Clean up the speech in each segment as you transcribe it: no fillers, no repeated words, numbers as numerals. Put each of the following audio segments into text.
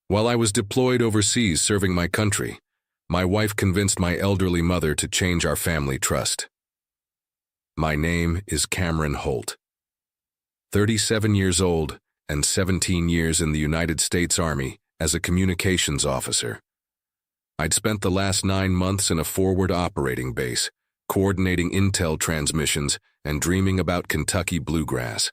While I was deployed overseas serving my country, my wife convinced my elderly mother to change our family trust. My name is Cameron Holt. 37 years old and 17 years in the United States Army as a communications officer. I'd spent the last 9 months in a forward operating base, coordinating intel transmissions and dreaming about Kentucky bluegrass.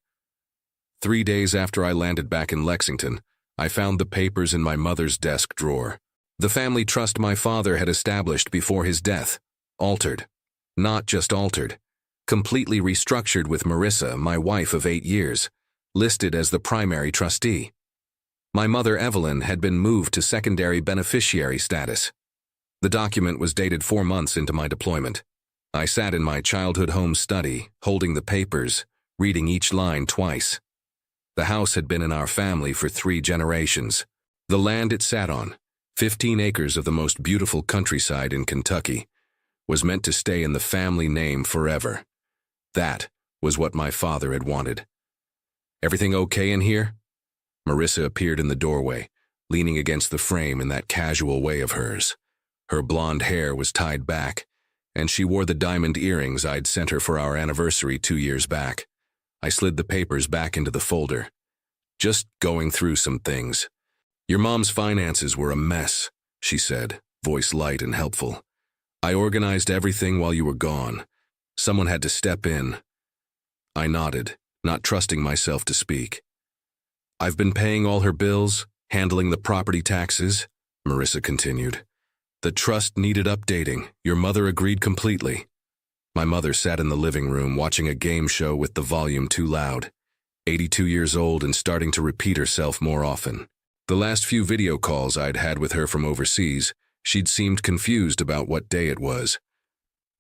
3 days after I landed back in Lexington, I found the papers in my mother's desk drawer. The family trust my father had established before his death. Altered. Not just altered. Completely restructured with Marissa, my wife of 8 years, listed as the primary trustee. My mother, Evelyn, had been moved to secondary beneficiary status. The document was dated 4 months into my deployment. I sat in my childhood home study, holding the papers, reading each line twice. The house had been in our family for 3 generations. The land it sat on, 15 acres of the most beautiful countryside in Kentucky, was meant to stay in the family name forever. That was what my father had wanted. "Everything okay in here?" Marissa appeared in the doorway, leaning against the frame in that casual way of hers. Her blonde hair was tied back, and she wore the diamond earrings I'd sent her for our anniversary 2 years back. I slid the papers back into the folder. "Just going through some things. Your mom's finances were a mess," she said, voice light and helpful. "I organized everything while you were gone. Someone had to step in." I nodded, not trusting myself to speak. "I've been paying all her bills, handling the property taxes," Marissa continued. "The trust needed updating. Your mother agreed completely." My mother sat in the living room watching a game show with the volume too loud. 82 years old and starting to repeat herself more often. The last few video calls I'd had with her from overseas, she'd seemed confused about what day it was.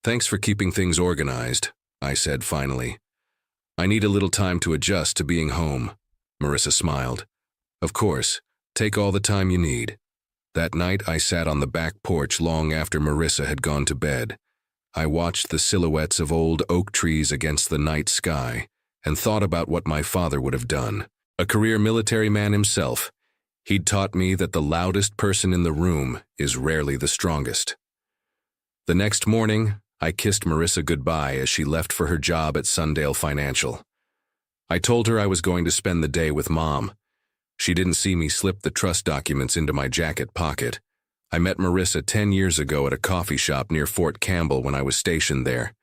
"Thanks for keeping things organized," I said finally. "I need a little time to adjust to being home." Marissa smiled. "Of course, take all the time you need." That night I sat on the back porch long after Marissa had gone to bed. I watched the silhouettes of old oak trees against the night sky and thought about what my father would have done. A career military man himself, he'd taught me that the loudest person in the room is rarely the strongest. The next morning, I kissed Marissa goodbye as she left for her job at Sundale Financial. I told her I was going to spend the day with Mom. She didn't see me slip the trust documents into my jacket pocket. I met Marissa 10 years ago at a coffee shop near Fort Campbell when I was stationed there.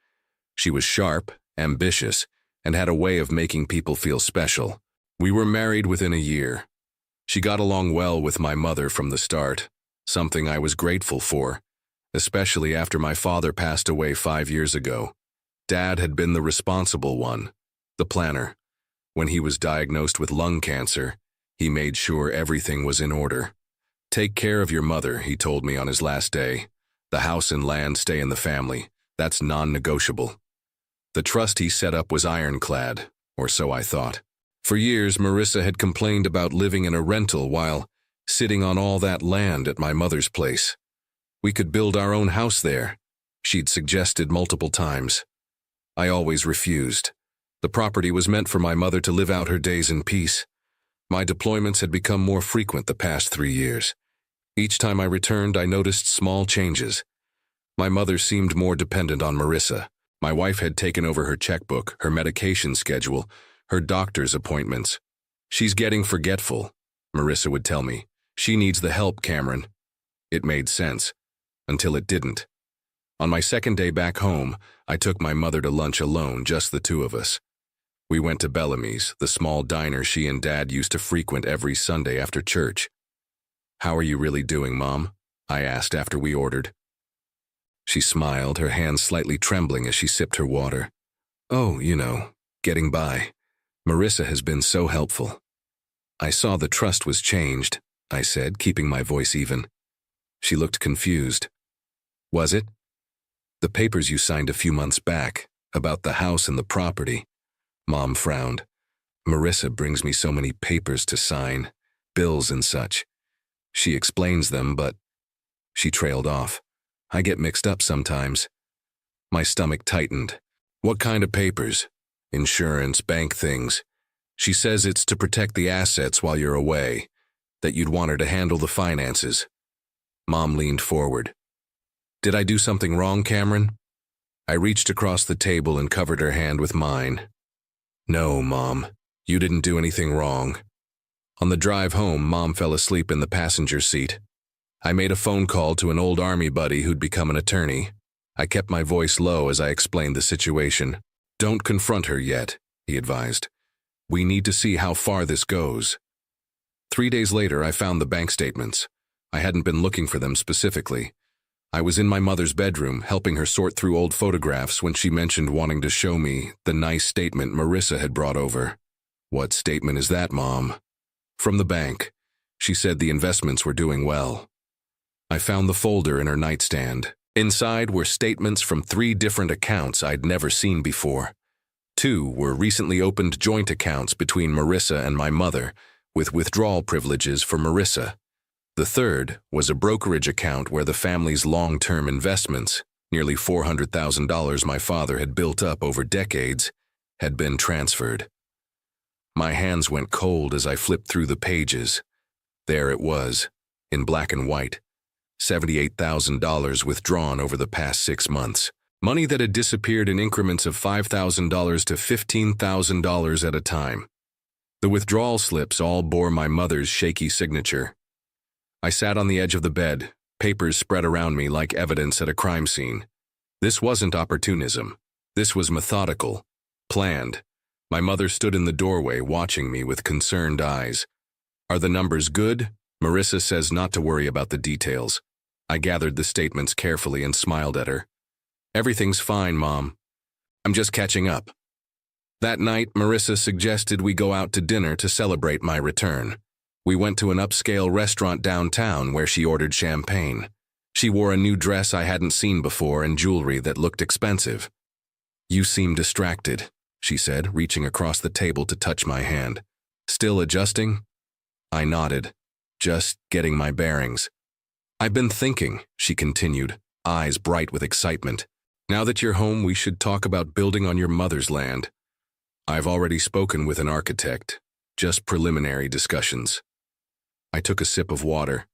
She was sharp, ambitious, and had a way of making people feel special. We were married within a year. She got along well with my mother from the start, something I was grateful for, especially after my father passed away 5 years ago. Dad had been the responsible one, the planner. When he was diagnosed with lung cancer, he made sure everything was in order. "Take care of your mother," he told me on his last day. "The house and land stay in the family. That's non-negotiable." The trust he set up was ironclad, or so I thought. For years, Marissa had complained about living in a rental while sitting on all that land at my mother's place. We could build our own house there, she'd suggested multiple times. I always refused. The property was meant for my mother to live out her days in peace. My deployments had become more frequent the past 3 years. Each time I returned, I noticed small changes. My mother seemed more dependent on Marissa. My wife had taken over her checkbook, her medication schedule, her doctor's appointments. "She's getting forgetful," Marissa would tell me. "She needs the help, Cameron." It made sense, until it didn't. On my second day back home, I took my mother to lunch alone, just the 2 of us. We went to Bellamy's, the small diner she and Dad used to frequent every Sunday after church. "How are you really doing, Mom?" I asked after we ordered. She smiled, her hands slightly trembling as she sipped her water. "Oh, getting by. Marissa has been so helpful." "I saw the trust was changed," I said, keeping my voice even. She looked confused. "Was it?" "The papers you signed a few months back, about the house and the property." Mom frowned. "Marissa brings me so many papers to sign, bills and such. She explains them, but—" She trailed off. "I get mixed up sometimes." My stomach tightened. "What kind of papers?" "Insurance, bank things. She says it's to protect the assets while you're away. that you'd want her to handle the finances. Mom leaned forward. Did I do something wrong, Cameron? I reached across the table and covered her hand with mine. No, Mom, you didn't do anything wrong. On the drive home, Mom fell asleep in the passenger seat. I made a phone call to an old army buddy who'd become an attorney. I kept my voice low as I explained the situation. Don't confront her yet, he advised. We need to see how far this goes. 3 days later, I found the bank statements. I hadn't been looking for them specifically. I was in my mother's bedroom, helping her sort through old photographs when she mentioned wanting to show me the nice statement Marissa had brought over. What statement is that, Mom? From the bank. She said the investments were doing well. I found the folder in her nightstand. Inside were statements from 3 different accounts I'd never seen before. 2 were recently opened joint accounts between Marissa and my mother, with withdrawal privileges for Marissa. The 3rd was a brokerage account where the family's long-term investments, nearly $400,000 my father had built up over decades, had been transferred. My hands went cold as I flipped through the pages. There it was, in black and white. $78,000 withdrawn over the past 6 months. Money that had disappeared in increments of $5,000 to $15,000 at a time. The withdrawal slips all bore my mother's shaky signature. I sat on the edge of the bed, papers spread around me like evidence at a crime scene. This wasn't opportunism. This was methodical, planned. My mother stood in the doorway watching me with concerned eyes. Are the numbers good? Marissa says not to worry about the details. I gathered the statements carefully and smiled at her. Everything's fine, Mom. I'm just catching up. That night, Marissa suggested we go out to dinner to celebrate my return. We went to an upscale restaurant downtown where she ordered champagne. She wore a new dress I hadn't seen before and jewelry that looked expensive. You seem distracted, she said, reaching across the table to touch my hand. Still adjusting? I nodded, just getting my bearings. I've been thinking, she continued, eyes bright with excitement. Now that you're home, we should talk about building on your mother's land. I've already spoken with an architect, just preliminary discussions. I took a sip of water.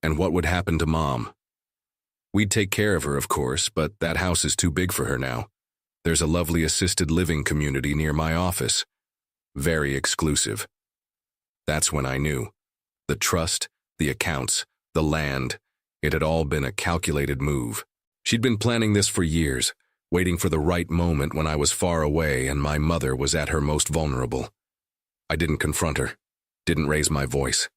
And what would happen to Mom? We'd take care of her, of course, but that house is too big for her now. There's a lovely assisted living community near my office. Very exclusive. That's when I knew. The trust, the accounts, the land, it had all been a calculated move. She'd been planning this for years, waiting for the right moment when I was far away and my mother was at her most vulnerable. I didn't confront her, didn't raise my voice.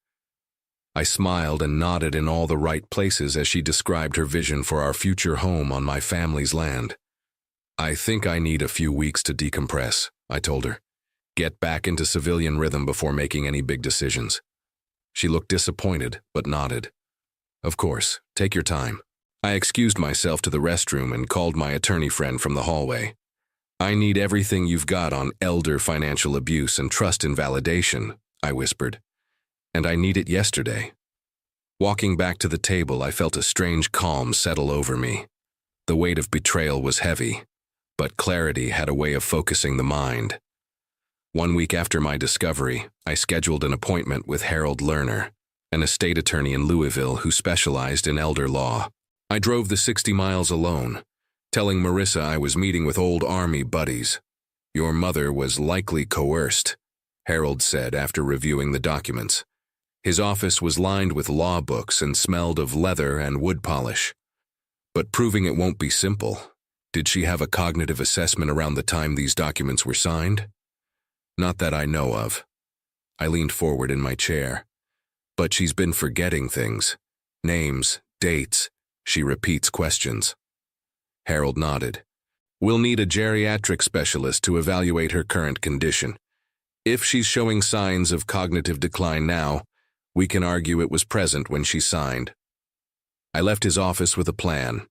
I smiled and nodded in all the right places as she described her vision for our future home on my family's land. I think I need a few weeks to decompress, I told her. Get back into civilian rhythm before making any big decisions. She looked disappointed, but nodded. Of course, take your time. I excused myself to the restroom and called my attorney friend from the hallway. I need everything you've got on elder financial abuse and trust invalidation, I whispered. And I need it yesterday. Walking back to the table, I felt a strange calm settle over me. The weight of betrayal was heavy, but clarity had a way of focusing the mind. 1 week after my discovery, I scheduled an appointment with Harold Lerner, an estate attorney in Louisville who specialized in elder law. I drove the 60 miles alone, telling Marissa I was meeting with old army buddies. Your mother was likely coerced, Harold said after reviewing the documents. His office was lined with law books and smelled of leather and wood polish. But proving it won't be simple. Did she have a cognitive assessment around the time these documents were signed? Not that I know of. I leaned forward in my chair. But she's been forgetting things. Names, dates. She repeats questions. Harold nodded. We'll need a geriatric specialist to evaluate her current condition. If she's showing signs of cognitive decline now, we can argue it was present when she signed. I left his office with a plan.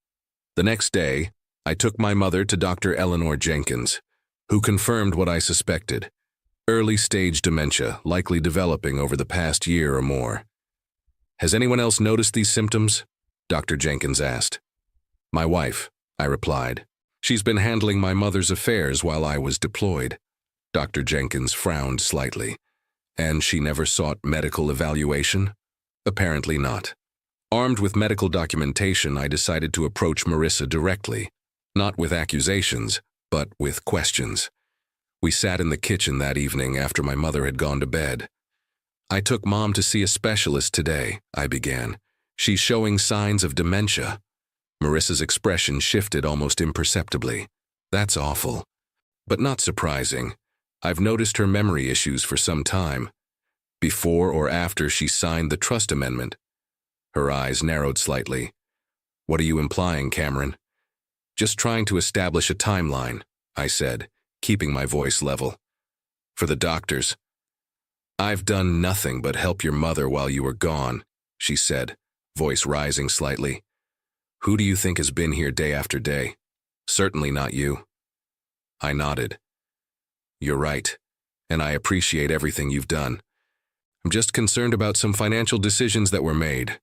The next day, I took my mother to Dr. Eleanor Jenkins, who confirmed what I suspected. Early-stage dementia, likely developing over the past year or more. Has anyone else noticed these symptoms? Dr. Jenkins asked. My wife, I replied. She's been handling my mother's affairs while I was deployed. Dr. Jenkins frowned slightly. And she never sought medical evaluation? Apparently not. Armed with medical documentation, I decided to approach Marissa directly, not with accusations, but with questions. We sat in the kitchen that evening after my mother had gone to bed. "I took Mom to see a specialist today," I began. "She's showing signs of dementia." Marissa's expression shifted almost imperceptibly. "That's awful, but not surprising. I've noticed her memory issues for some time. Before or after she signed the trust amendment?" Her eyes narrowed slightly. "What are you implying, Cameron?" "Just trying to establish a timeline," I said, keeping my voice level. "For the doctors." "I've done nothing but help your mother while you were gone," she said, voice rising slightly. "Who do you think has been here day after day? Certainly not you." I nodded. "You're right, and I appreciate everything you've done. I'm just concerned about some financial decisions that were made."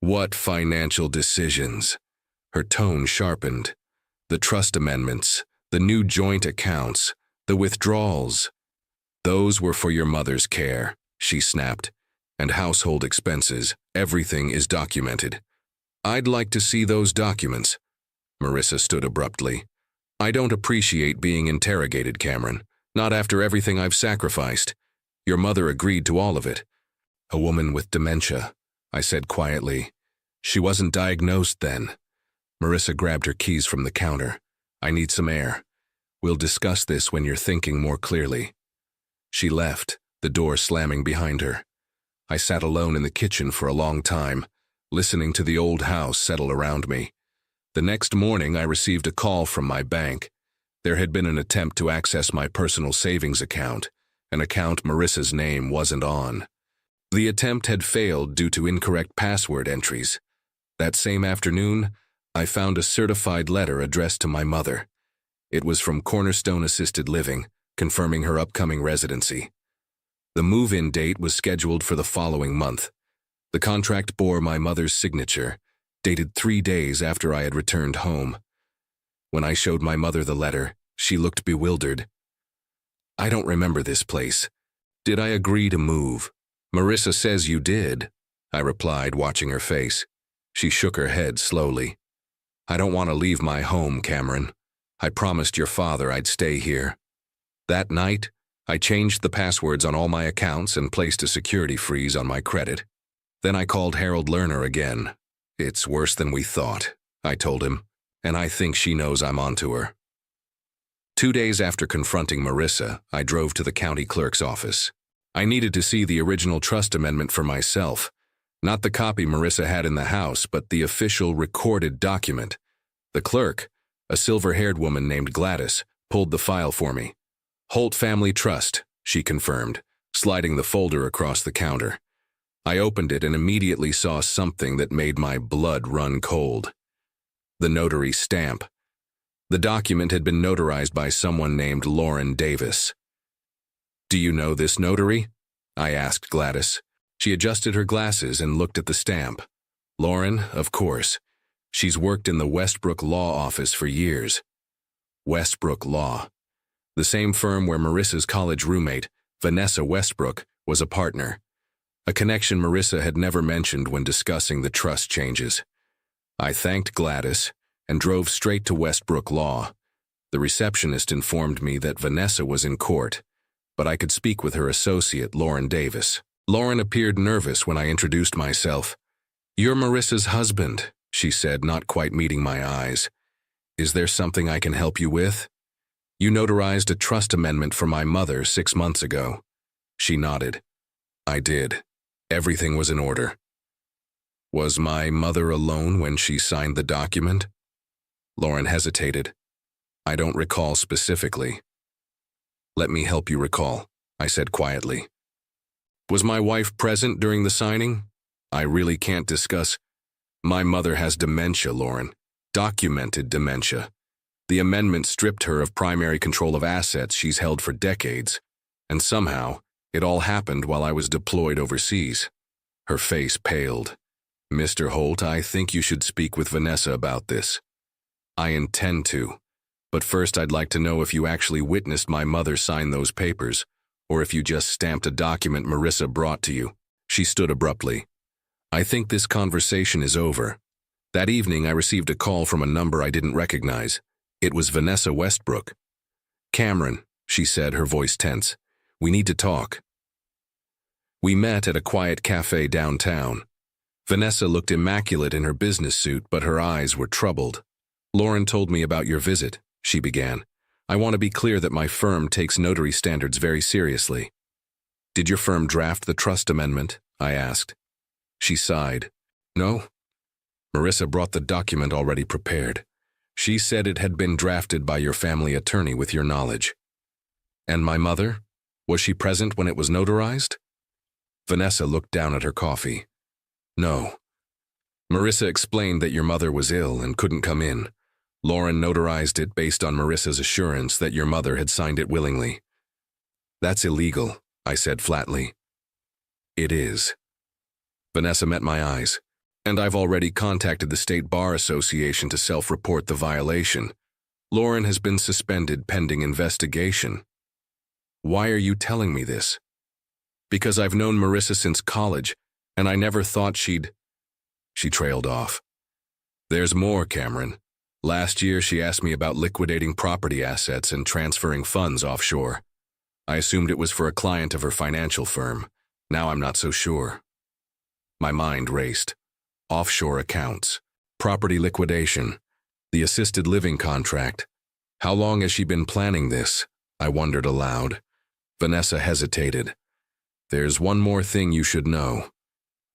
"What financial decisions?" Her tone sharpened. "The trust amendments, the new joint accounts, the withdrawals. Those were for your mother's care," she snapped. "And household expenses, everything is documented." "I'd like to see those documents." Marissa stood abruptly. "I don't appreciate being interrogated, Cameron, not after everything I've sacrificed. Your mother agreed to all of it." "A woman with dementia," I said quietly. "She wasn't diagnosed then." Marissa grabbed her keys from the counter. "I need some air. We'll discuss this when you're thinking more clearly." She left, the door slamming behind her. I sat alone in the kitchen for a long time, listening to the old house settle around me. The next morning, I received a call from my bank. There had been an attempt to access my personal savings account, an account Marissa's name wasn't on. The attempt had failed due to incorrect password entries. That same afternoon, I found a certified letter addressed to my mother. It was from Cornerstone Assisted Living, confirming her upcoming residency. The move-in date was scheduled for the following month. The contract bore my mother's signature, dated 3 days after I had returned home. When I showed my mother the letter, she looked bewildered. "I don't remember this place. Did I agree to move?" "Marissa says you did," I replied, watching her face. She shook her head slowly. "I don't want to leave my home, Cameron. I promised your father I'd stay here." That night, I changed the passwords on all my accounts and placed a security freeze on my credit. Then I called Harold Lerner again. "It's worse than we thought," I told him, "and I think she knows I'm onto her." 2 days after confronting Marissa, I drove to the county clerk's office. I needed to see the original trust amendment for myself, not the copy Marissa had in the house, but the official recorded document. The clerk, a silver-haired woman named Gladys, pulled the file for me. "Holt Family Trust," she confirmed, sliding the folder across the counter. I opened it and immediately saw something that made my blood run cold. The notary stamp. The document had been notarized by someone named Lauren Davis. "Do you know this notary?" I asked Gladys. She adjusted her glasses and looked at the stamp. "Lauren, of course. She's worked in the Westbrook Law Office for years." Westbrook Law. The same firm where Marissa's college roommate, Vanessa Westbrook, was a partner. A connection Marissa had never mentioned when discussing the trust changes. I thanked Gladys and drove straight to Westbrook Law. The receptionist informed me that Vanessa was in court, but I could speak with her associate, Lauren Davis. Lauren appeared nervous when I introduced myself. "You're Marissa's husband," she said, not quite meeting my eyes. "Is there something I can help you with? You notarized a trust amendment for my mother 6 months ago." She nodded. "I did. Everything was in order." "Was my mother alone when she signed the document?" Lauren hesitated. "I don't recall specifically." "Let me help you recall," I said quietly. "Was my wife present during the signing?" "I really can't discuss." "My mother has dementia, Lauren. Documented dementia. The amendment stripped her of primary control of assets she's held for decades, and somehow, it all happened while I was deployed overseas." Her face paled. "Mr. Holt, I think you should speak with Vanessa about this." "I intend to, but first I'd like to know if you actually witnessed my mother sign those papers, or if you just stamped a document Marissa brought to you." She stood abruptly. "I think this conversation is over." That evening, I received a call from a number I didn't recognize. It was Vanessa Westbrook. "Cameron," she said, her voice tense. "We need to talk." We met at a quiet cafe downtown. Vanessa looked immaculate in her business suit, but her eyes were troubled. "Lauren told me about your visit," she began. "I want to be clear that my firm takes notary standards very seriously." "Did your firm draft the trust amendment?" I asked. She sighed. "No." Marissa brought the document already prepared. "She said it had been drafted by your family attorney with your knowledge." "And my mother? Was she present when it was notarized?" Vanessa looked down at her coffee. "No." Marissa explained that your mother was ill and couldn't come in. Lauren notarized it based on Marissa's assurance that your mother had signed it willingly. "That's illegal," I said flatly. "It is." Vanessa met my eyes. "And I've already contacted the State Bar Association to self-report the violation. Lauren has been suspended pending investigation." "Why are you telling me this?" "Because I've known Marissa since college, and I never thought she'd—" She trailed off. "There's more, Cameron. Last year she asked me about liquidating property assets and transferring funds offshore. I assumed it was for a client of her financial firm. Now I'm not so sure." My mind raced. Offshore accounts, property liquidation, the assisted living contract. How long has she been planning this? I wondered aloud. Vanessa hesitated. "There's one more thing you should know.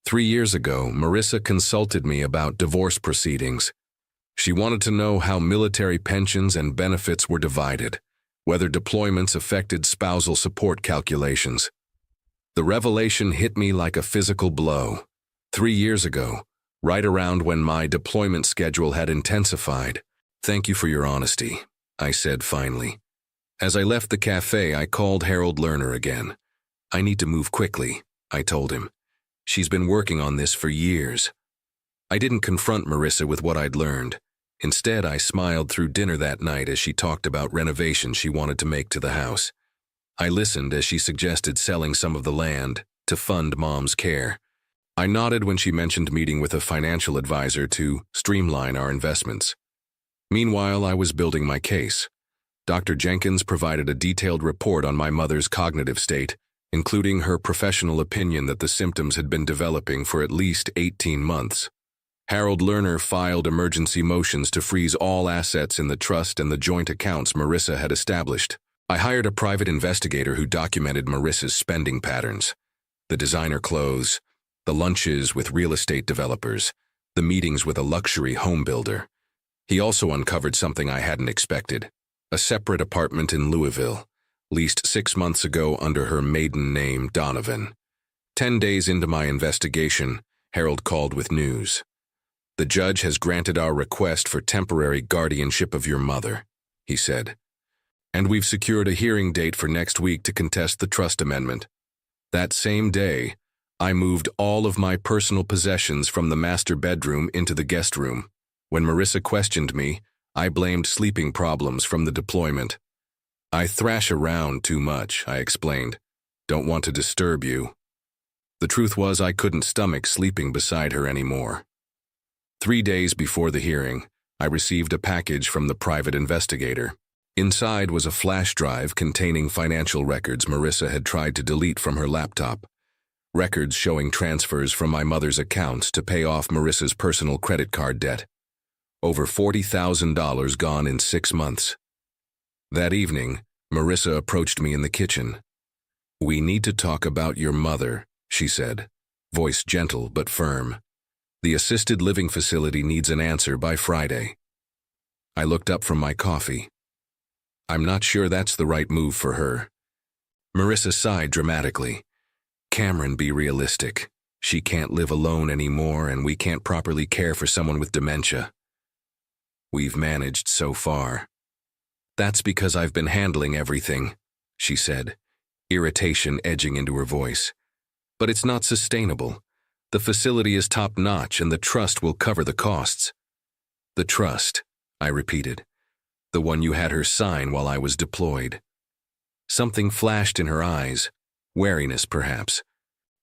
3 years ago, Marissa consulted me about divorce proceedings. She wanted to know how military pensions and benefits were divided, whether deployments affected spousal support calculations. The revelation hit me like a physical blow. 3 years ago, right around when my deployment schedule had intensified. "Thank you for your honesty," I said finally. As I left the cafe, I called Harold Lerner again. "I need to move quickly," I told him. "She's been working on this for years." I didn't confront Marissa with what I'd learned. Instead, I smiled through dinner that night as she talked about renovations she wanted to make to the house. I listened as she suggested selling some of the land to fund Mom's care. I nodded when she mentioned meeting with a financial advisor to streamline our investments. Meanwhile, I was building my case. Dr. Jenkins provided a detailed report on my mother's cognitive state, including her professional opinion that the symptoms had been developing for at least 18 months. Harold Lerner filed emergency motions to freeze all assets in the trust and the joint accounts Marissa had established. I hired a private investigator who documented Marissa's spending patterns. The designer clothes, the lunches with real estate developers, the meetings with a luxury home builder. He also uncovered something I hadn't expected: a separate apartment in Louisville, leased 6 months ago under her maiden name, Donovan. 10 days into my investigation, Harold called with news. "The judge has granted our request for temporary guardianship of your mother," he said. "And we've secured a hearing date for next week to contest the trust amendment." That same day, I moved all of my personal possessions from the master bedroom into the guest room. When Marissa questioned me, I blamed sleeping problems from the deployment. "I thrash around too much," I explained. "Don't want to disturb you." The truth was I couldn't stomach sleeping beside her anymore. 3 days before the hearing, I received a package from the private investigator. Inside was a flash drive containing financial records Marissa had tried to delete from her laptop. Records showing transfers from my mother's accounts to pay off Marissa's personal credit card debt. Over $40,000 gone in 6 months. That evening, Marissa approached me in the kitchen. "We need to talk about your mother," she said, voice gentle but firm. "The assisted living facility needs an answer by Friday." I looked up from my coffee. "I'm not sure that's the right move for her." Marissa sighed dramatically. "Cameron, be realistic. She can't live alone anymore, and we can't properly care for someone with dementia. We've managed so far." "That's because I've been handling everything," she said, irritation edging into her voice. "But it's not sustainable. The facility is top-notch, and the trust will cover the costs." "The trust," I repeated. "The one you had her sign while I was deployed." Something flashed in her eyes, wariness perhaps.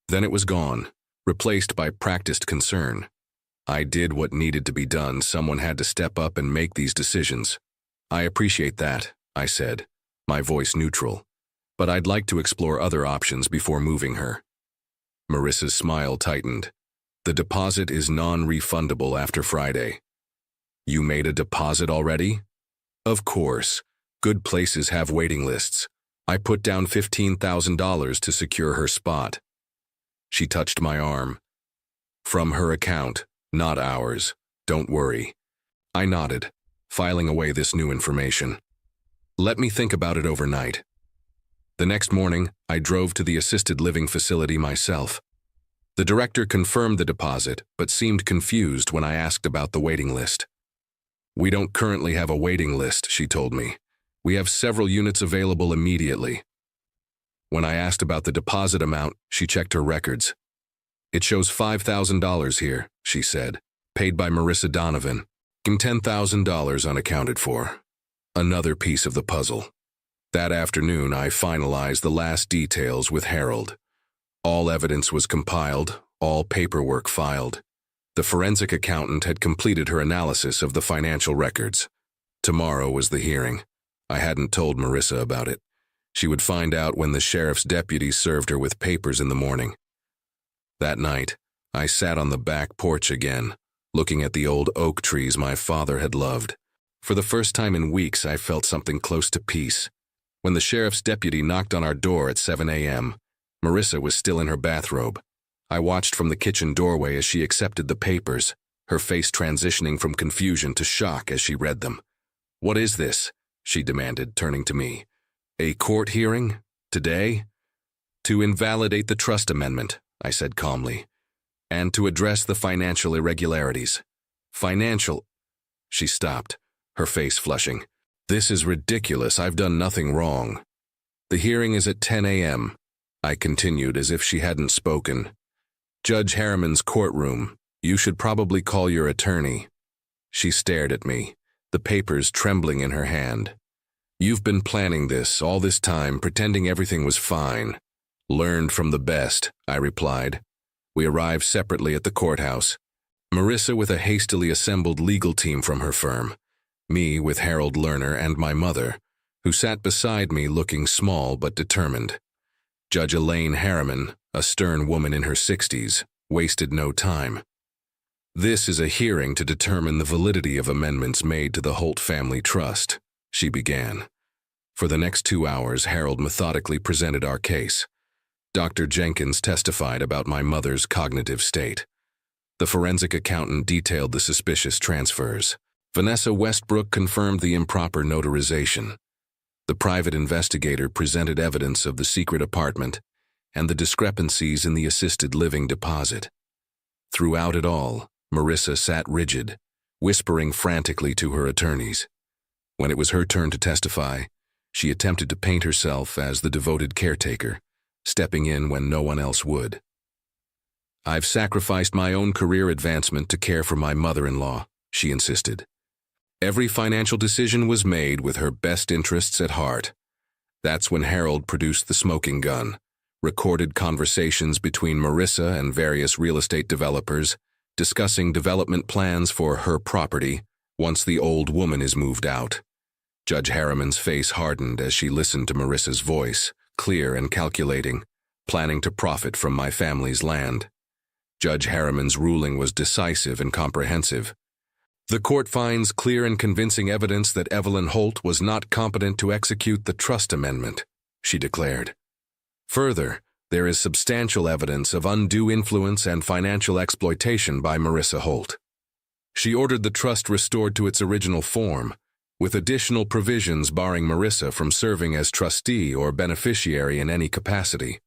Then it was gone, replaced by practiced concern. I did what needed to be done. Someone had to step up and make these decisions. I appreciate that, I said, my voice neutral. But I'd like to explore other options before moving her. Marissa's smile tightened. The deposit is non-refundable after Friday. You made a deposit already? Of course. Good places have waiting lists. I put down $15,000 to secure her spot. She touched my arm. From her account, not ours. Don't worry. I nodded, filing away this new information. Let me think about it overnight. The next morning, I drove to the assisted living facility myself. The director confirmed the deposit, but seemed confused when I asked about the waiting list. We don't currently have a waiting list, she told me. We have several units available immediately. When I asked about the deposit amount, she checked her records. It shows $5,000 here, she said, paid by Marissa Donovan, and $10,000 unaccounted for. Another piece of the puzzle. That afternoon, I finalized the last details with Harold. All evidence was compiled, all paperwork filed. The forensic accountant had completed her analysis of the financial records. Tomorrow was the hearing. I hadn't told Marissa about it. She would find out when the sheriff's deputy served her with papers in the morning. That night, I sat on the back porch again, looking at the old oak trees my father had loved. For the first time in weeks, I felt something close to peace. When the sheriff's deputy knocked on our door at 7 a.m., Marissa was still in her bathrobe. I watched from the kitchen doorway as she accepted the papers, her face transitioning from confusion to shock as she read them. "What is this?" she demanded, turning to me. "A court hearing? Today?" "To invalidate the trust amendment," I said calmly, "and to address the financial irregularities." "Financial?" She stopped, her face flushing. "This is ridiculous. I've done nothing wrong." "The hearing is at 10 a.m., I continued as if she hadn't spoken. "Judge Harriman's courtroom. You should probably call your attorney." She stared at me, the papers trembling in her hand. "You've been planning this all this time, pretending everything was fine." "Learned from the best," I replied. We arrived separately at the courthouse. Marissa with a hastily assembled legal team from her firm, me with Harold Lerner and my mother, who sat beside me looking small but determined. Judge Elaine Harriman, a stern woman in her 60s, wasted no time. "This is a hearing to determine the validity of amendments made to the Holt Family Trust," she began. For the next 2 hours, Harold methodically presented our case. Dr. Jenkins testified about my mother's cognitive state. The forensic accountant detailed the suspicious transfers. Vanessa Westbrook confirmed the improper notarization. The private investigator presented evidence of the secret apartment and the discrepancies in the assisted living deposit. Throughout it all, Marissa sat rigid, whispering frantically to her attorneys. When it was her turn to testify, she attempted to paint herself as the devoted caretaker, stepping in when no one else would. "I've sacrificed my own career advancement to care for my mother-in-law," she insisted. "Every financial decision was made with her best interests at heart." That's when Harold produced the smoking gun, recorded conversations between Marissa and various real estate developers, discussing development plans for her property once the old woman is moved out. Judge Harriman's face hardened as she listened to Marissa's voice, clear and calculating, planning to profit from my family's land. Judge Harriman's ruling was decisive and comprehensive. "The court finds clear and convincing evidence that Evelyn Holt was not competent to execute the trust amendment," she declared. "Further, there is substantial evidence of undue influence and financial exploitation by Marissa Holt. She ordered the trust restored to its original form, with additional provisions barring Marissa from serving as trustee or beneficiary in any capacity.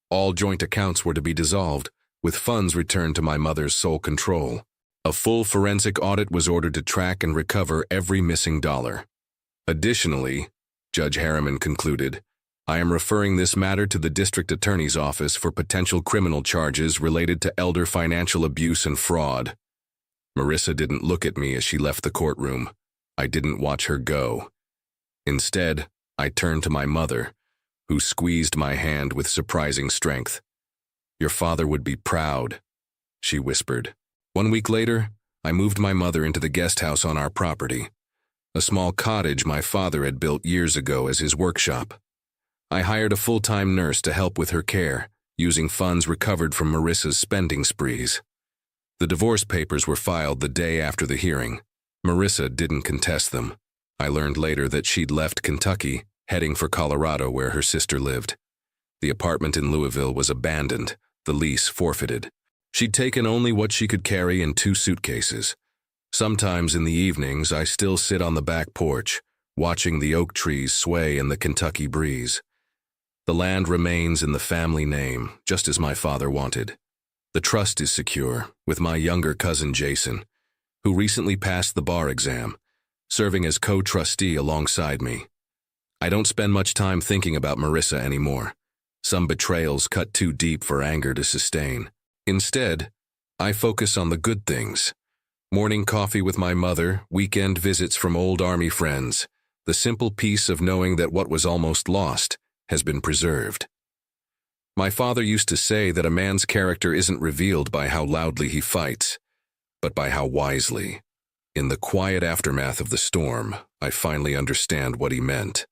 All joint accounts were to be dissolved, with funds returned to my mother's sole control. A full forensic audit was ordered to track and recover every missing dollar. Additionally," Judge Harriman concluded, "I am referring this matter to the district attorney's office for potential criminal charges related to elder financial abuse and fraud." Marissa didn't look at me as she left the courtroom. I didn't watch her go. Instead, I turned to my mother, who squeezed my hand with surprising strength. "Your father would be proud," she whispered. 1 week later, I moved my mother into the guest house on our property, a small cottage my father had built years ago as his workshop. I hired a full-time nurse to help with her care, using funds recovered from Marissa's spending sprees. The divorce papers were filed the day after the hearing. Marissa didn't contest them. I learned later that she'd left Kentucky, heading for Colorado where her sister lived. The apartment in Louisville was abandoned, the lease forfeited. She'd taken only what she could carry in 2 suitcases. Sometimes in the evenings, I still sit on the back porch, watching the oak trees sway in the Kentucky breeze. The land remains in the family name, just as my father wanted. The trust is secure, with my younger cousin Jason, who recently passed the bar exam, serving as co-trustee alongside me. I don't spend much time thinking about Marissa anymore. Some betrayals cut too deep for anger to sustain. Instead, I focus on the good things. Morning coffee with my mother, weekend visits from old Army friends, the simple peace of knowing that what was almost lost has been preserved. My father used to say that a man's character isn't revealed by how loudly he fights, but by how wisely. In the quiet aftermath of the storm, I finally understand what he meant.